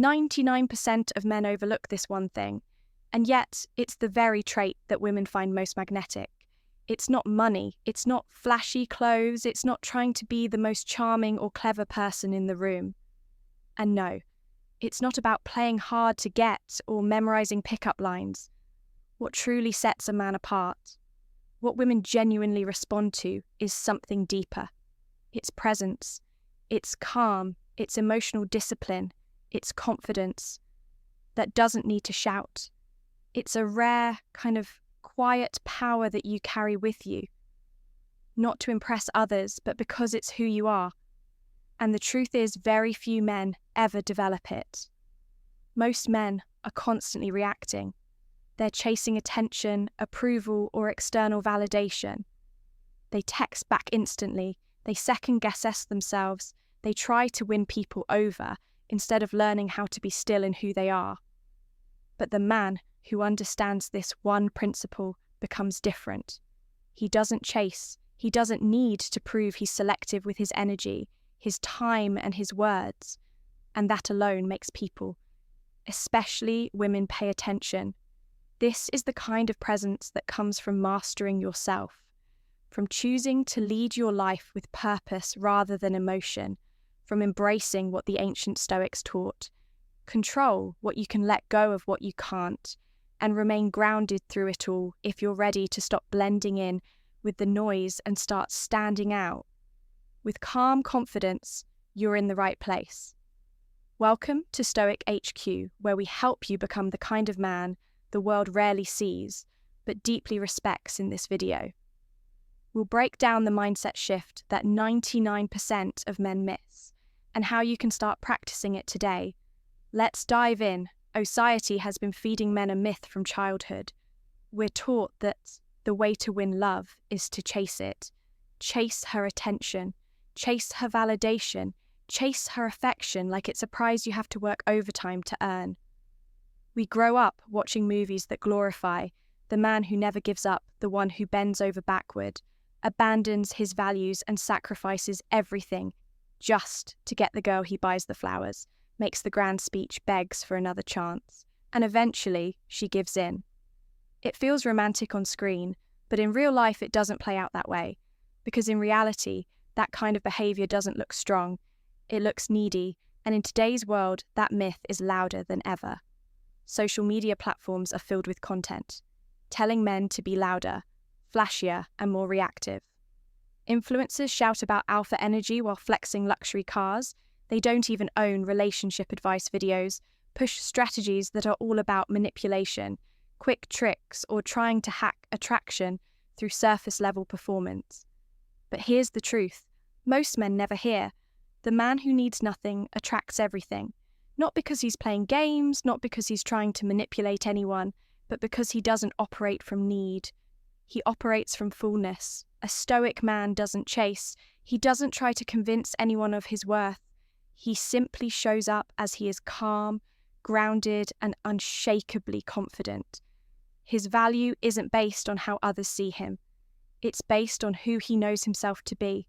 99% of men overlook this one thing, and yet it's the very trait that women find most magnetic. It's not money, it's not flashy clothes, it's not trying to be the most charming or clever person in the room. And no, it's not about playing hard to get or memorizing pickup lines. What truly sets a man apart, what women genuinely respond to, is something deeper. It's presence, it's calm, it's emotional discipline, it's confidence that doesn't need to shout. It's a rare kind of quiet power that you carry with you, not to impress others, but because it's who you are. And the truth is, very few men ever develop it. Most men are constantly reacting. They're chasing attention, approval, or external validation. They text back instantly, they second-guess themselves, they try to win people over instead of learning how to be still in who they are. But the man who understands this one principle becomes different. He doesn't chase, he doesn't need to prove he's selective with his energy, his time, and his words. And that alone makes people, especially women, pay attention. This is the kind of presence that comes from mastering yourself, from choosing to lead your life with purpose rather than emotion, from embracing what the ancient Stoics taught. Control what you can, let go of what you can't, and remain grounded through it all if you're ready to stop blending in with the noise and start standing out. With calm confidence, you're in the right place. Welcome to Stoic HQ, where we help you become the kind of man the world rarely sees, but deeply respects in this video. We'll break down the mindset shift that 99% of men miss, and how you can start practicing it today. Let's dive in. Society has been feeding men a myth from childhood. We're taught that the way to win love is to chase it. Chase her attention. Chase her validation. Chase her affection like it's a prize you have to work overtime to earn. We grow up watching movies that glorify the man who never gives up, the one who bends over backward, abandons his values and sacrifices everything just to get the girl he buys the flowers, makes the grand speech, begs for another chance, and eventually she gives in. It feels romantic on screen, but in real life it doesn't play out that way, because in reality, that kind of behavior doesn't look strong, it looks needy, and in today's world, that myth is louder than ever. Social media platforms are filled with content, telling men to be louder, flashier, and more reactive. Influencers shout about alpha energy while flexing luxury cars. They don't even own relationship advice videos, push strategies that are all about manipulation, quick tricks, or trying to hack attraction through surface-level performance. But here's the truth. Most men never hear. The man who needs nothing attracts everything. Not because he's playing games, not because he's trying to manipulate anyone, but because he doesn't operate from need. He operates from fullness. A stoic man doesn't chase. He doesn't try to convince anyone of his worth. He simply shows up as he is calm, grounded, and unshakably confident. His value isn't based on how others see him. It's based on who he knows himself to be.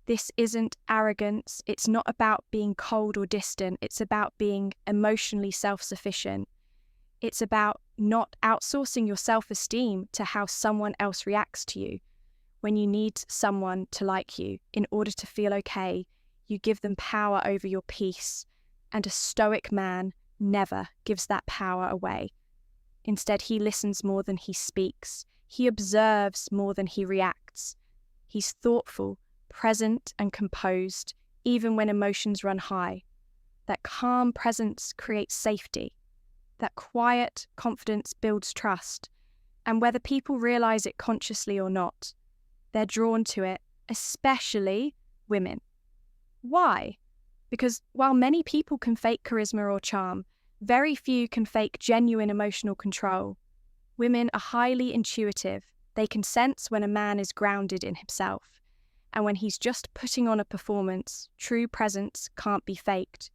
This isn't arrogance. It's not about being cold or distant. It's about being emotionally self-sufficient. It's about not outsourcing your self-esteem to how someone else reacts to you. When you need someone to like you in order to feel okay, you give them power over your peace, and a stoic man never gives that power away. Instead, he listens more than he speaks. He observes more than he reacts. He's thoughtful, present, and composed, even when emotions run high. That calm presence creates safety. That quiet confidence builds trust. And whether people realize it consciously or not, they're drawn to it, especially women. Why? Because while many people can fake charisma or charm, very few can fake genuine emotional control. Women are highly intuitive. They can sense when a man is grounded in himself. And when he's just putting on a performance, true presence can't be faked.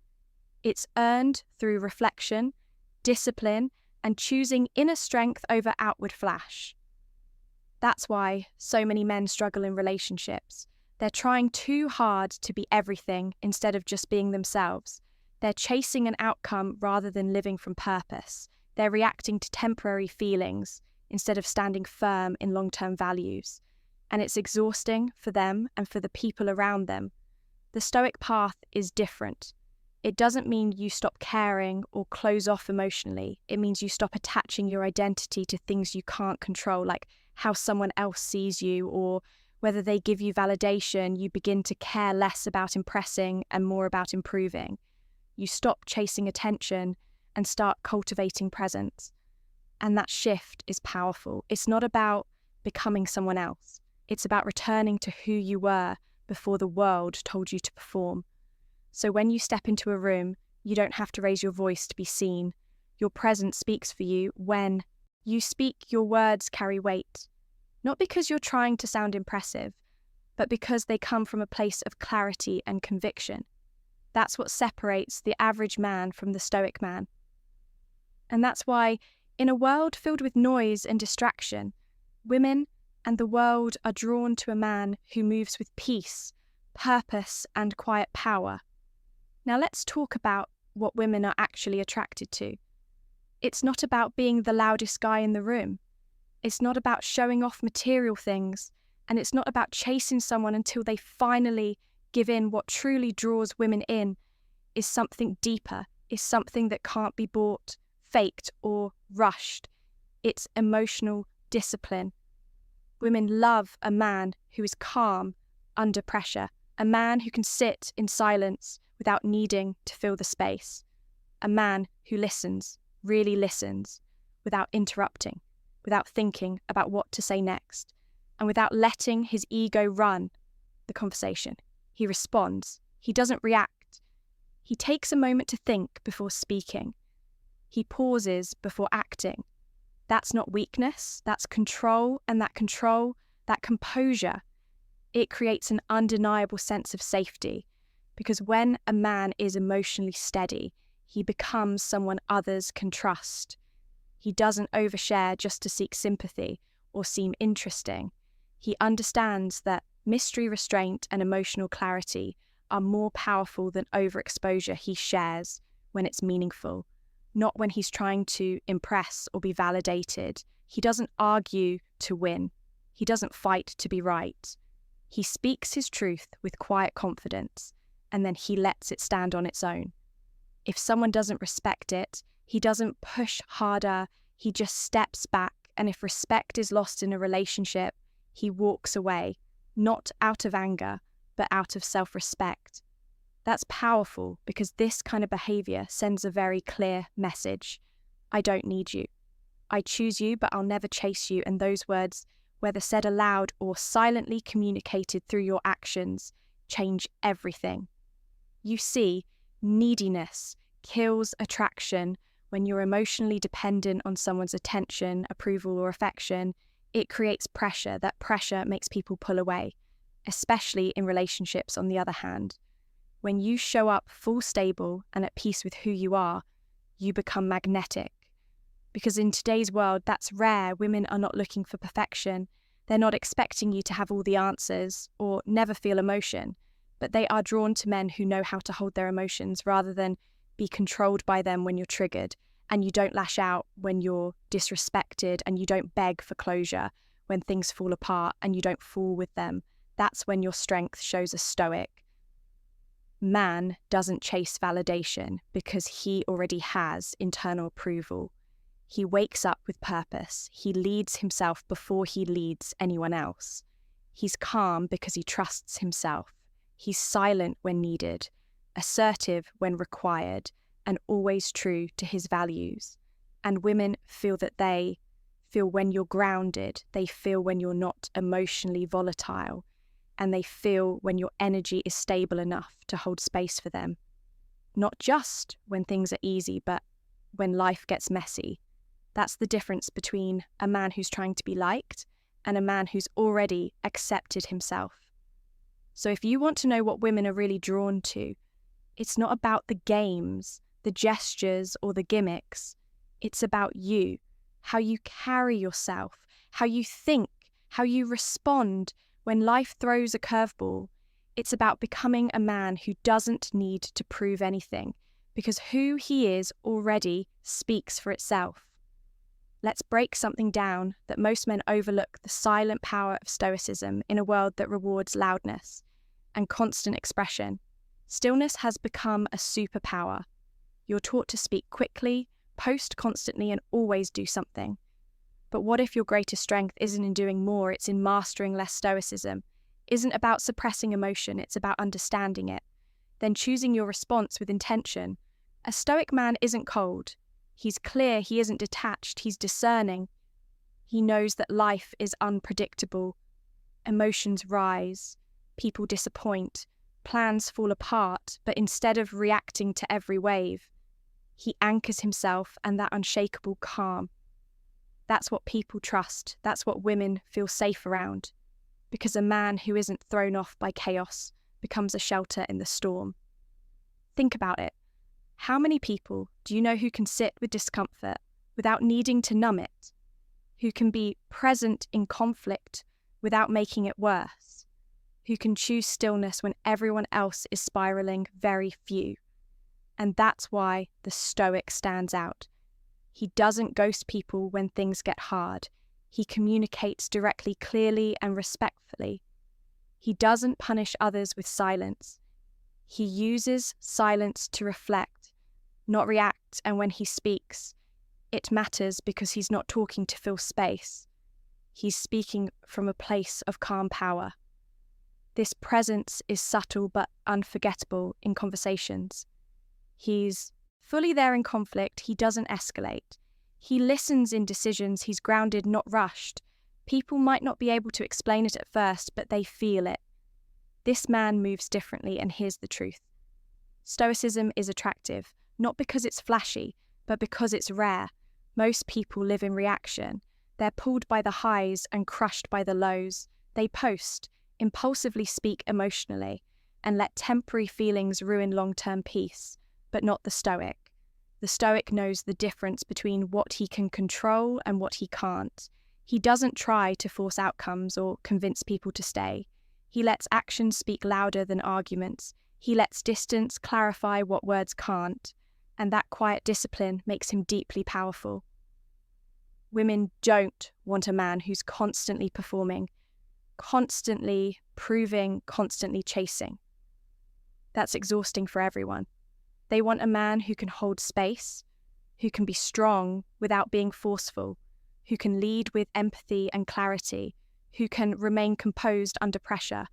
It's earned through reflection, discipline, and choosing inner strength over outward flash. That's why so many men struggle in relationships. They're trying too hard to be everything instead of just being themselves. They're chasing an outcome rather than living from purpose. They're reacting to temporary feelings instead of standing firm in long-term values. And it's exhausting for them and for the people around them. The Stoic path is different. It doesn't mean you stop caring or close off emotionally. It means you stop attaching your identity to things you can't control, like how someone else sees you or whether they give you validation. You begin to care less about impressing and more about improving. You stop chasing attention and start cultivating presence. And that shift is powerful. It's not about becoming someone else. It's about returning to who you were before the world told you to perform. So when you step into a room, you don't have to raise your voice to be seen. Your presence speaks for you. When you speak, your words carry weight. Not because you're trying to sound impressive, but because they come from a place of clarity and conviction. That's what separates the average man from the Stoic man. And that's why, in a world filled with noise and distraction, women and the world are drawn to a man who moves with peace, purpose, and quiet power. Now let's talk about what women are actually attracted to. It's not about being the loudest guy in the room. It's not about showing off material things, and it's not about chasing someone until they finally give in. What truly draws women in is something deeper, is something that can't be bought, faked, or rushed. It's emotional discipline. Women love a man who is calm under pressure, a man who can sit in silence without needing to fill the space, a man who listens, really listens, without interrupting, without thinking about what to say next, and without letting his ego run the conversation. He responds. He doesn't react. He takes a moment to think before speaking. He pauses before acting. That's not weakness, that's control, and that control, that composure, it creates an undeniable sense of safety, because when a man is emotionally steady, he becomes someone others can trust. He doesn't overshare just to seek sympathy or seem interesting. He understands that mystery, restraint, and emotional clarity are more powerful than overexposure. He shares when it's meaningful, not when he's trying to impress or be validated. He doesn't argue to win. He doesn't fight to be right. He speaks his truth with quiet confidence, and then he lets it stand on its own. If someone doesn't respect it, he doesn't push harder, he just steps back, and if respect is lost in a relationship, he walks away, not out of anger, but out of self-respect. That's powerful because this kind of behavior sends a very clear message. I don't need you. I choose you, but I'll never chase you. And those words, whether said aloud or silently communicated through your actions, change everything. You see, neediness kills attraction. When you're emotionally dependent on someone's attention, approval, or affection, it creates pressure. That pressure makes people pull away, especially in relationships, on the other hand. When you show up full stable and at peace with who you are, you become magnetic. Because in today's world, that's rare. Women are not looking for perfection. They're not expecting you to have all the answers or never feel emotion, but they are drawn to men who know how to hold their emotions rather than be controlled by them when you're triggered, and you don't lash out when you're disrespected, and you don't beg for closure when things fall apart, and you don't fool with them. That's when your strength shows a Stoic. Man doesn't chase validation because he already has internal approval. He wakes up with purpose. He leads himself before he leads anyone else. He's calm because he trusts himself. He's silent when needed, assertive when required, and always true to his values. And women feel that they feel when you're grounded, they feel when you're not emotionally volatile, and they feel when your energy is stable enough to hold space for them. Not just when things are easy, but when life gets messy. That's the difference between a man who's trying to be liked and a man who's already accepted himself. So if you want to know what women are really drawn to, it's not about the games, the gestures, or the gimmicks. It's about you, how you carry yourself, how you think, how you respond when life throws a curveball. It's about becoming a man who doesn't need to prove anything because who he is already speaks for itself. Let's break something down that most men overlook: the silent power of Stoicism in a world that rewards loudness and constant expression. Stillness has become a superpower. You're taught to speak quickly, post constantly, and always do something. But what if your greatest strength isn't in doing more, it's in mastering less? Stoicism isn't about suppressing emotion, it's about understanding it, then choosing your response with intention. A Stoic man isn't cold. He's clear, he isn't detached, he's discerning. He knows that life is unpredictable. Emotions rise, people disappoint, plans fall apart, but instead of reacting to every wave, he anchors himself and that unshakable calm. That's what people trust, that's what women feel safe around, because a man who isn't thrown off by chaos becomes a shelter in the storm. Think about it. How many people do you know who can sit with discomfort without needing to numb it? Who can be present in conflict without making it worse? Who can choose stillness when everyone else is spiraling? Very few. And that's why the Stoic stands out. He doesn't ghost people when things get hard. He communicates directly, clearly, and respectfully. He doesn't punish others with silence. He uses silence to reflect, not react, and when he speaks, it matters because he's not talking to fill space. He's speaking from a place of calm power. This presence is subtle but unforgettable in conversations. He's fully there in conflict, he doesn't escalate. He listens in decisions, he's grounded, not rushed. People might not be able to explain it at first, but they feel it. This man moves differently, and here's the truth. Stoicism is attractive, not because it's flashy, but because it's rare. Most people live in reaction. They're pulled by the highs and crushed by the lows. They post, impulsively speak emotionally, and let temporary feelings ruin long-term peace, but not the Stoic. The Stoic knows the difference between what he can control and what he can't. He doesn't try to force outcomes or convince people to stay. He lets actions speak louder than arguments. He lets distance clarify what words can't, and that quiet discipline makes him deeply powerful. Women don't want a man who's constantly performing, constantly proving, constantly chasing. That's exhausting for everyone. They want a man who can hold space, who can be strong without being forceful, who can lead with empathy and clarity, who can remain composed under pressure.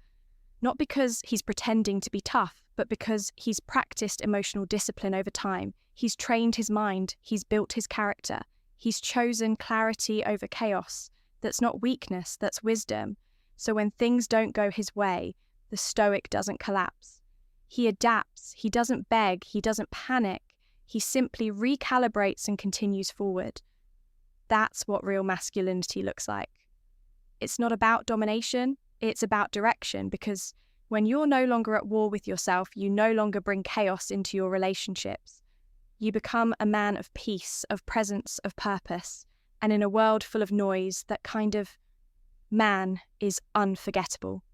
Not because he's pretending to be tough, but because he's practiced emotional discipline over time. He's trained his mind, he's built his character, he's chosen clarity over chaos. That's not weakness, that's wisdom. So when things don't go his way, the Stoic doesn't collapse. He adapts, he doesn't beg, he doesn't panic, he simply recalibrates and continues forward. That's what real masculinity looks like. It's not about domination, it's about direction, because when you're no longer at war with yourself, you no longer bring chaos into your relationships. You become a man of peace, of presence, of purpose, and in a world full of noise, that kind of man is unforgettable.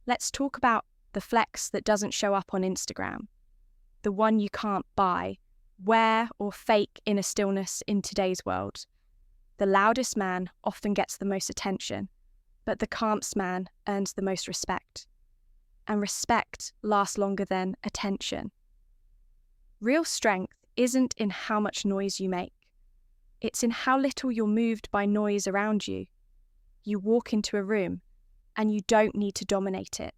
Let's talk about the flex that doesn't show up on Instagram, the one you can't buy, wear, or fake inner stillness in today's world. The loudest man often gets the most attention, but the calmest man earns the most respect. And respect lasts longer than attention. Real strength isn't in how much noise you make. It's in how little you're moved by noise around you. You walk into a room, and you don't need to dominate it.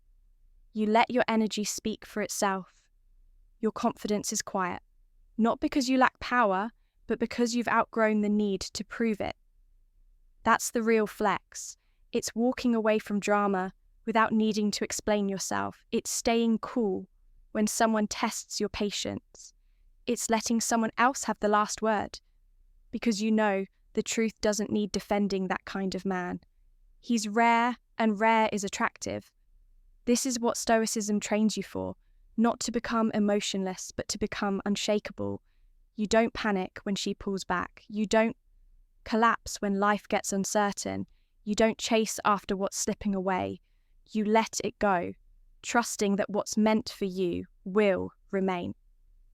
You let your energy speak for itself. Your confidence is quiet, not because you lack power, but because you've outgrown the need to prove it. That's the real flex. It's walking away from drama without needing to explain yourself. It's staying cool when someone tests your patience. It's letting someone else have the last word, because you know the truth doesn't need defending that kind of man. He's rare, and rare is attractive. This is what Stoicism trains you for, not to become emotionless, but to become unshakable. You don't panic when she pulls back. You don't collapse when life gets uncertain. You don't chase after what's slipping away. You let it go, trusting that what's meant for you will remain.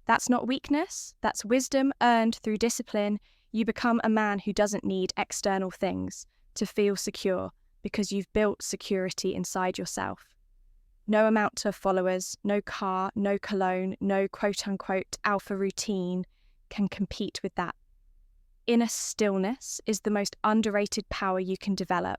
That's not weakness, that's wisdom earned through discipline. You become a man who doesn't need external things to feel secure because you've built security inside yourself. No amount of followers, no car, no cologne, no quote-unquote alpha routine can compete with that. Inner stillness is the most underrated power you can develop.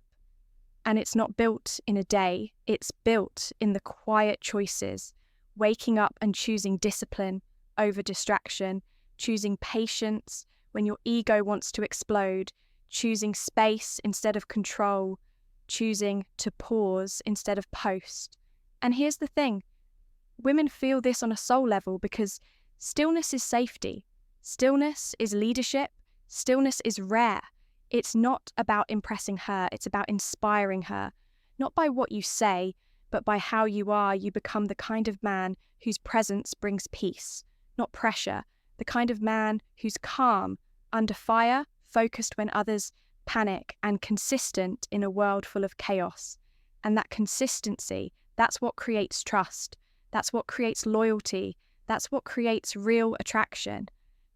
And it's not built in a day, it's built in the quiet choices, waking up and choosing discipline over distraction, choosing patience when your ego wants to explode, choosing space instead of control, choosing to pause instead of post. And here's the thing, women feel this on a soul level because stillness is safety, stillness is leadership, stillness is rare. It's not about impressing her, it's about inspiring her. Not by what you say, but by how you are, you become the kind of man whose presence brings peace, not pressure, the kind of man who's calm, under fire, focused when others panic, and consistent in a world full of chaos. And that consistency, that's what creates trust, that's what creates loyalty, that's what creates real attraction.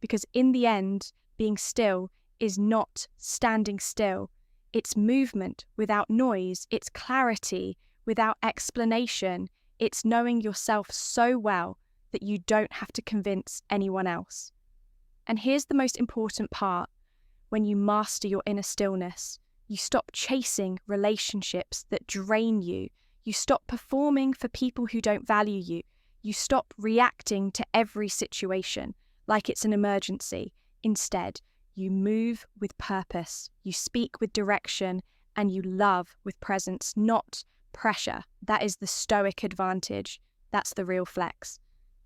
Because in the end, being still is not standing still. It's movement without noise, it's clarity without explanation, it's knowing yourself so well that you don't have to convince anyone else. And here's the most important part. When you master your inner stillness, you stop chasing relationships that drain you. You stop performing for people who don't value you. You stop reacting to every situation like it's an emergency. Instead, you move with purpose, you speak with direction, and you love with presence, not pressure. That is the Stoic advantage. That's the real flex.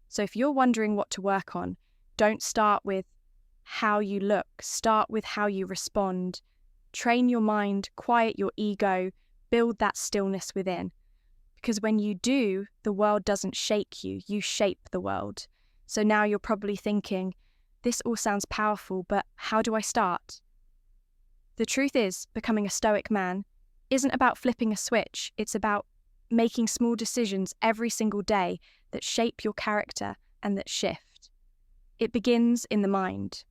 So if you're wondering what to work on, don't start with how you look, start with how you respond. Train your mind, quiet your ego, build that stillness within. Because when you do, the world doesn't shake you, you shape the world. So now you're probably thinking, this all sounds powerful, but how do I start? The truth is, becoming a Stoic man isn't about flipping a switch, it's about making small decisions every single day that shape your character and that shift. It begins in the mind.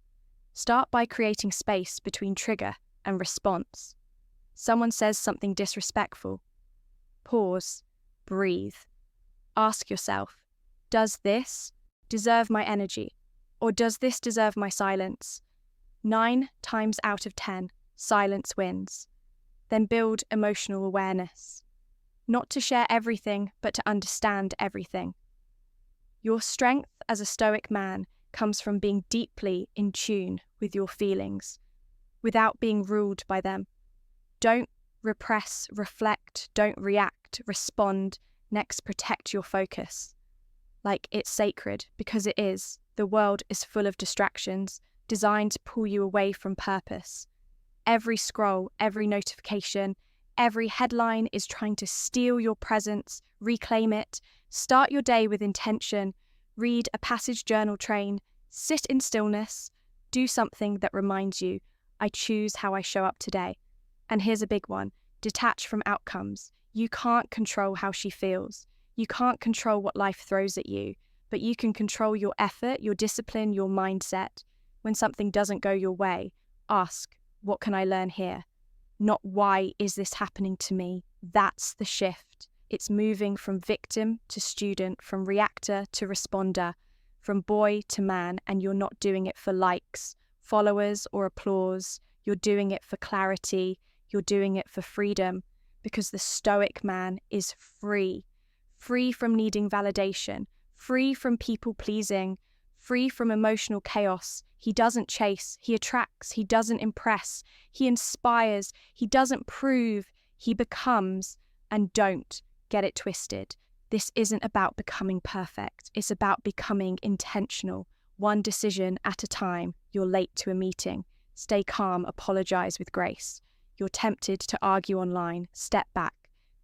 Start by creating space between trigger and response. Someone says something disrespectful. Pause, breathe. Ask yourself, does this deserve my energy? Or does this deserve my silence? 9 times out of 10, silence wins. Then build emotional awareness. Not to share everything, but to understand everything. Your strength as a Stoic man comes from being deeply in tune with your feelings, without being ruled by them. Don't repress, reflect, don't react, respond, next protect your focus. Like it's sacred, because it is. The world is full of distractions, designed to pull you away from purpose. Every scroll, every notification, every headline is trying to steal your presence, reclaim it. Start your day with intention, read a passage journal train, sit in stillness, do something that reminds you, I choose how I show up today. And here's a big one, detach from outcomes. You can't control how she feels. You can't control what life throws at you, but you can control your effort, your discipline, your mindset. When something doesn't go your way, ask, what can I learn here? Not why is this happening to me? That's the shift. It's moving from victim to student, from reactor to responder, from boy to man, and you're not doing it for likes, followers, or applause. You're doing it for clarity. You're doing it for freedom, because the Stoic man is free from needing validation, free from people pleasing, free from emotional chaos. He doesn't chase, he attracts, he doesn't impress, he inspires, he doesn't prove, he becomes. And don't get it twisted. This isn't about becoming perfect, it's about becoming intentional. One decision at a time. You're late to a meeting. Stay calm, apologize with grace. You're tempted to argue online. Step back.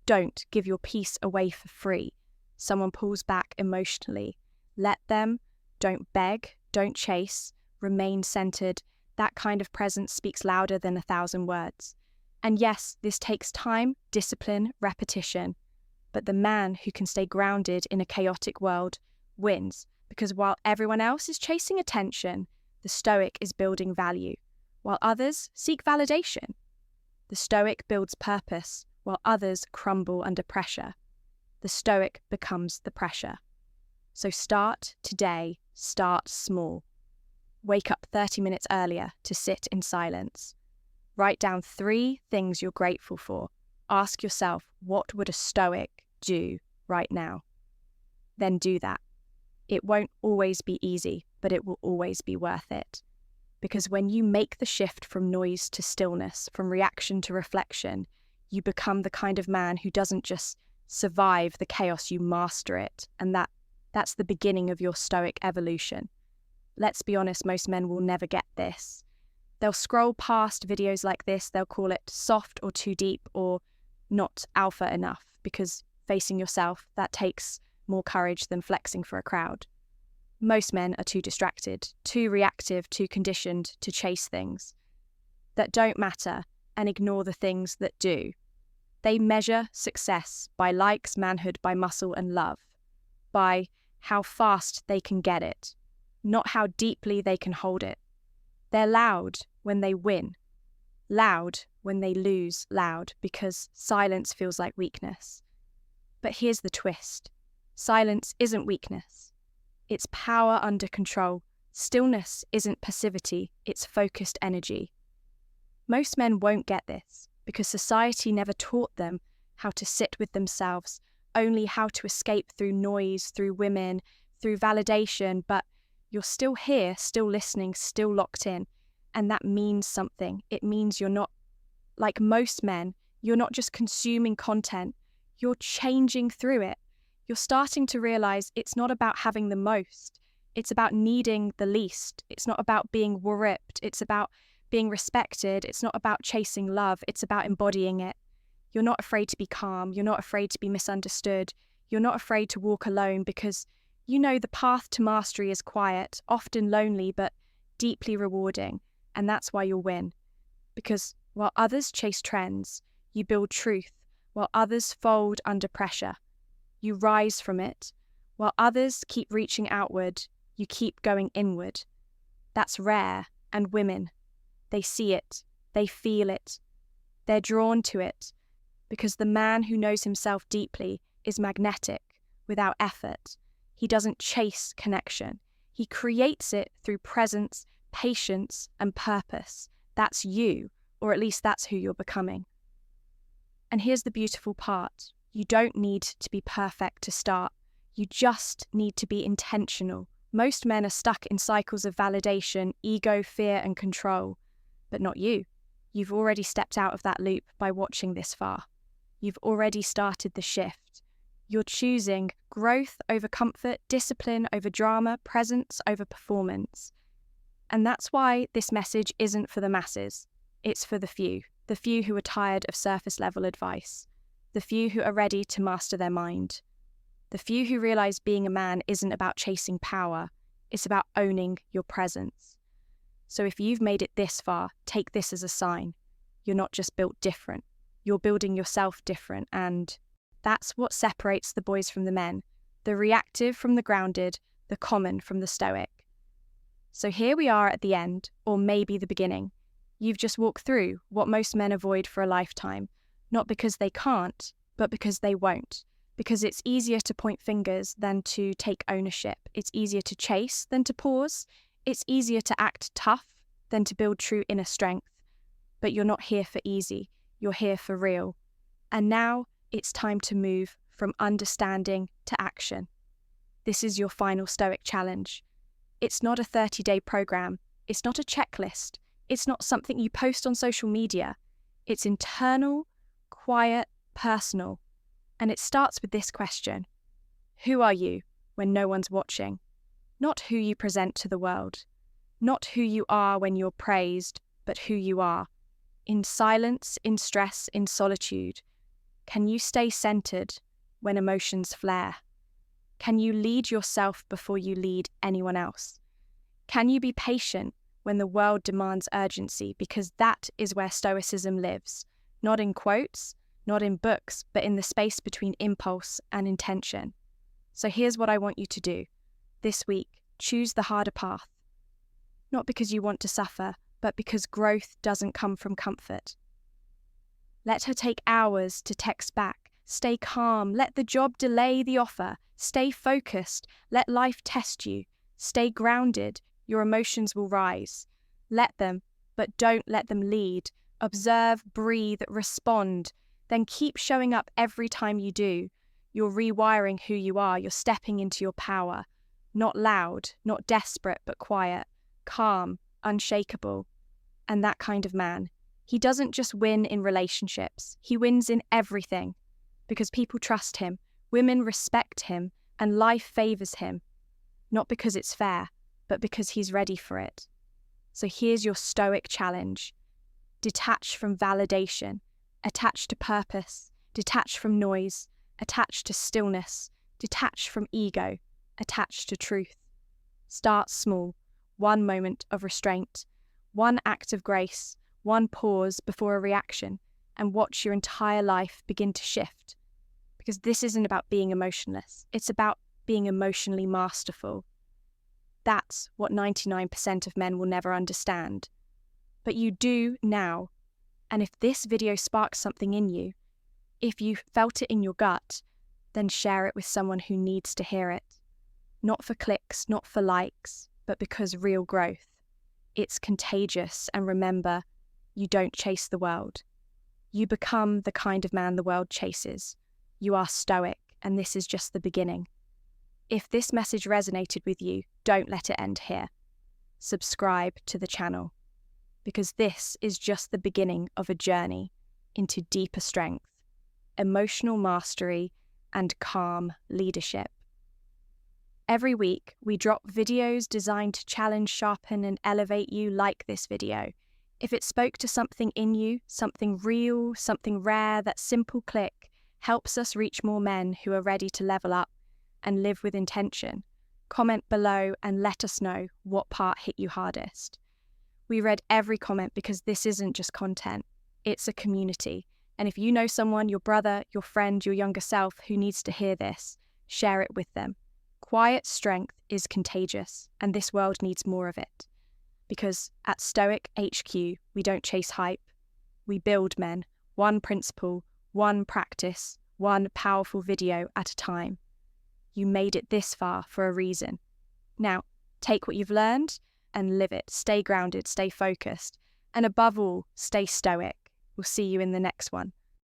Don't give your peace away for free. Someone pulls back emotionally. Let them. Don't beg. Don't chase. Remain centered. That kind of presence speaks louder than 1,000 words. And yes, this takes time, discipline, repetition. But the man who can stay grounded in a chaotic world wins, Because while everyone else is chasing attention, the Stoic is building value, while others seek validation. The Stoic builds purpose, while others crumble under pressure. The Stoic becomes the pressure. So start today, start small. Wake up 30 minutes earlier to sit in silence. Write down 3 things you're grateful for. Ask yourself, what would a Stoic do right now? Then do that. It won't always be easy, but it will always be worth it. Because when you make the shift from noise to stillness, from reaction to reflection, you become the kind of man who doesn't just survive the chaos, you master it. And that's the beginning of your Stoic evolution. Let's be honest, most men will never get this. They'll scroll past videos like this, they'll call it soft or too deep or not alpha enough, because facing yourself, that takes more courage than flexing for a crowd. Most men are too distracted, too reactive, too conditioned to chase things that don't matter and ignore the things that do. They measure success by likes, manhood, by muscle and love, by how fast they can get it, not how deeply they can hold it. They're loud when they win, loud when they lose loud, because silence feels like weakness. But here's the twist. Silence isn't weakness. It's power under control. Stillness isn't passivity, it's focused energy. Most men won't get this because society never taught them how to sit with themselves, only how to escape through noise, through women, through validation, but you're still here, still listening, still locked in, and that means something. It means you're not, like most men, you're not just consuming content, you're changing through it. You're starting to realize it's not about having the most, it's about needing the least. It's not about being ripped, it's about being respected, it's not about chasing love, it's about embodying it. You're not afraid to be calm, you're not afraid to be misunderstood, you're not afraid to walk alone, because you know the path to mastery is quiet, often lonely, but deeply rewarding, and that's why you'll win. Because while others chase trends, you build truth. While others fold under pressure, you rise from it. While others keep reaching outward, you keep going inward. That's rare, and women, they see it, they feel it, they're drawn to it, because the man who knows himself deeply is magnetic, without effort. He doesn't chase connection. He creates it through presence, patience, and purpose. That's you, or at least that's who you're becoming. And here's the beautiful part. You don't need to be perfect to start. You just need to be intentional. Most men are stuck in cycles of validation, ego, fear, and control. But not you. You've already stepped out of that loop by watching this far. You've already started the shift. You're choosing growth over comfort, discipline over drama, presence over performance. And that's why this message isn't for the masses. It's for the few who are tired of surface-level advice, the few who are ready to master their mind, the few who realize being a man isn't about chasing power, it's about owning your presence. So if you've made it this far, take this as a sign. You're not just built different, you're building yourself different, and that's what separates the boys from the men, the reactive from the grounded, the common from the stoic. So here we are at the end, or maybe the beginning. You've just walked through what most men avoid for a lifetime, not because they can't, but because they won't. Because it's easier to point fingers than to take ownership. It's easier to chase than to pause. It's easier to act tough than to build true inner strength. But you're not here for easy, you're here for real. And now it's time to move from understanding to action. This is your final Stoic challenge. It's not a 30-day program. It's not a checklist. It's not something you post on social media. It's internal, quiet, personal. And it starts with this question. Who are you when no one's watching? Not who you present to the world. Not who you are when you're praised, but who you are. In silence, in stress, in solitude. Can you stay centered when emotions flare? Can you lead yourself before you lead anyone else? Can you be patient when the world demands urgency? Because that is where Stoicism lives. Not in quotes, not in books, but in the space between impulse and intention. So here's what I want you to do. this week, choose the harder path. Not because you want to suffer, but because growth doesn't come from comfort. Let her take hours to text back. Stay calm. Let the job delay the offer. Stay focused. Let life test you. Stay grounded. Your emotions will rise. Let them, but don't let them lead. Observe, breathe, respond. Then keep showing up every time you do. You're rewiring who you are. You're stepping into your power. Not loud, not desperate, but quiet, calm, unshakable. And that kind of man, he doesn't just win in relationships. He wins in everything. Because people trust him, women respect him, and life favors him. Not because it's fair, but because he's ready for it. So here's your Stoic challenge. Detach from validation, attach to purpose, detach from noise, attach to stillness, detach from ego, attach to truth. Start small, one moment of restraint, one act of grace, one pause before a reaction, and watch your entire life begin to shift. Because this isn't about being emotionless, it's about being emotionally masterful. That's what 99% of men will never understand. But you do now. And if this video sparks something in you, if you felt it in your gut, then share it with someone who needs to hear it. Not for clicks, not for likes, but because real growth. It's contagious, and remember, you don't chase the world. You become the kind of man the world chases. You are Stoic, and this is just the beginning. If this message resonated with you, don't let it end here. Subscribe to the channel, because this is just the beginning of a journey into deeper strength, emotional mastery, and calm leadership. Every week, we drop videos designed to challenge, sharpen, and elevate you like this video. If it spoke to something in you, something real, something rare, that simple click helps us reach more men who are ready to level up and live with intention. Comment below and let us know what part hit you hardest. We read every comment because this isn't just content, it's a community. And if you know someone, your brother, your friend, your younger self, who needs to hear this, share it with them. Quiet strength is contagious, and this world needs more of it. Because at Stoic HQ, we don't chase hype. We build men, one principle, one practice, one powerful video at a time. You made it this far for a reason. Now, take what you've learned and live it. Stay grounded, stay focused, and above all, stay stoic. We'll see you in the next one.